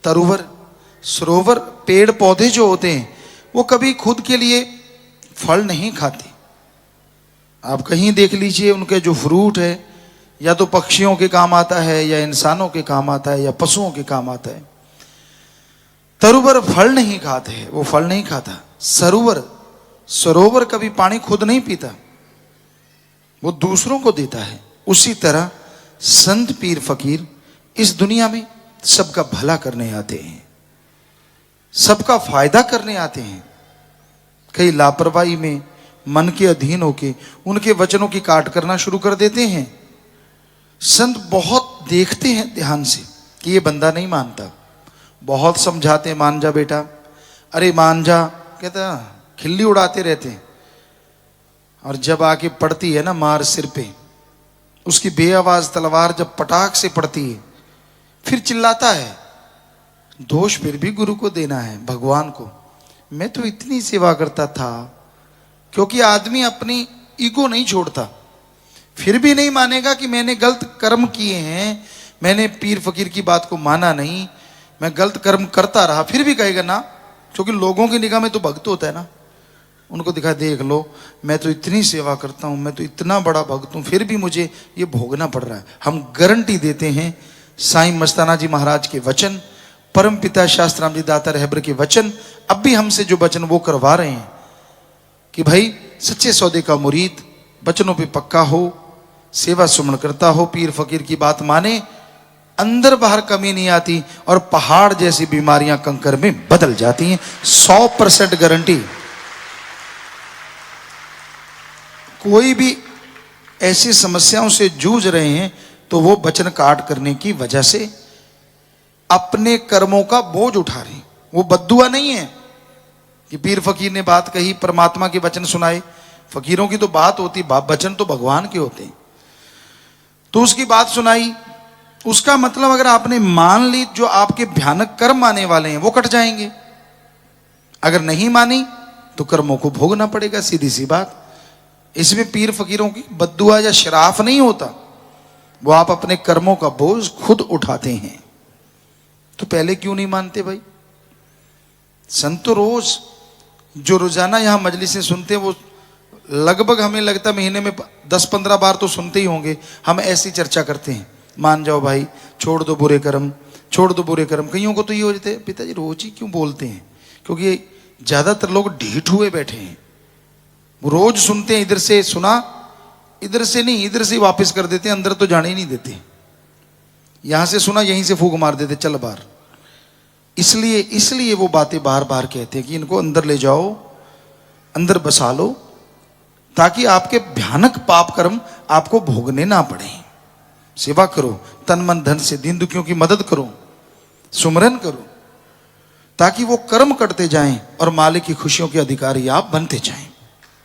तरुवर, सरोवर, पेड़ पौधे जो होते हैं वो कभी खुद के लिए फल नहीं खाते। आप कहीं देख लीजिए, उनके जो फ्रूट है या तो पक्षियों के काम आता है या इंसानों के काम आता है या पशुओं के काम आता है। तरुवर फल नहीं खाते हैं, वो फल नहीं खाता। सरोवर, सरोवर कभी पानी खुद नहीं पीता, वो दूसरों को देता है। उसी तरह संत पीर फकीर इस दुनिया में सबका भला करने आते हैं, सबका फायदा करने आते हैं। कई लापरवाही में मन के अधीन होके उनके वचनों की काट करना शुरू कर देते हैं। संत बहुत देखते हैं ध्यान से कि ये बंदा नहीं मानता, बहुत समझाते हैं, मान जा बेटा, अरे मान जा, कहता खिल्ली उड़ाते रहते हैं। और जब आके पड़ती है ना मार सिर पे, उसकी बेआवाज तलवार जब पटाख से पड़ती है, फिर चिल्लाता है, दोष फिर भी गुरु को देना है, भगवान को। मैं तो इतनी सेवा करता था। क्योंकि आदमी अपनी ईगो नहीं छोड़ता, फिर भी नहीं मानेगा कि मैंने गलत कर्म किए हैं, मैंने पीर फकीर की बात को माना नहीं, मैं गलत कर्म करता रहा, फिर भी कहेगा ना, क्योंकि लोगों की निगाह में तो भक्त होता है ना। उनको दिखा, देख लो मैं तो इतनी सेवा करता हूँ, मैं तो इतना बड़ा भक्त हूँ, फिर भी मुझे ये भोगना पड़ रहा है। हम गारंटी देते हैं, साईं मस्ताना जी महाराज के वचन, परम पिता शास्त्राम जी दाता रहबर के वचन, अब भी हमसे जो वचन वो करवा रहे हैं कि भाई सच्चे सौदे का मुरीद, वचनों पे पक्का हो, सेवा सुमन करता हो, पीर फकीर की बात माने, अंदर बाहर कमी नहीं आती और पहाड़ जैसी बीमारियां कंकर में बदल जाती हैं। 100% गारंटी। कोई भी ऐसी समस्याओं से जूझ रहे हैं तो वो वचन काट करने की वजह से अपने कर्मों का बोझ उठा रहे हैं। वो बद्दुआ नहीं है कि पीर फकीर ने बात कही, परमात्मा के वचन सुनाए। फकीरों की तो बात होती, वचन तो भगवान के होते हैं। तो उसकी बात सुनाई, उसका मतलब अगर आपने मान ली, जो आपके भयानक कर्म आने वाले हैं वो कट जाएंगे। अगर नहीं मानी तो कर्मों को भोगना पड़ेगा, सीधी सी बात। इसमें पीर फकीरों की बद्दुआ या शराफ नहीं होता, वो आप अपने कर्मों का बोझ खुद उठाते हैं। तो पहले क्यों नहीं मानते भाई? संत तो रोज जो रोजाना यहां मजलिसें सुनते हैं, वो लगभग हमें लगता महीने में 10-15 बार तो सुनते ही होंगे। हम ऐसी चर्चा करते हैं, मान जाओ भाई, छोड़ दो बुरे कर्म, छोड़ दो बुरे कर्म। कईयों को तो ये हो जाते हैं, पिताजी रोज ही क्यों बोलते हैं? क्योंकि ज्यादातर लोग ढीठ हुए बैठे हैं, वो रोज सुनते हैं, इधर से सुना, इधर से नहीं, इधर से वापस कर देते हैं, अंदर तो जाने ही नहीं देते। यहां से सुना, यहीं से फूंक मार देते, चल बाहर। इसलिए वो बातें बार बार कहते हैं कि इनको अंदर ले जाओ, अंदर बसा लो, ताकि आपके भयानक पाप कर्म आपको भोगने ना पड़े। सेवा करो, तन मन धन से दीन दुखियों की मदद करो, सुमरन करो, ताकि वो कर्म करते जाएं और मालिक की खुशियों के अधिकारी आप बनते जाएं।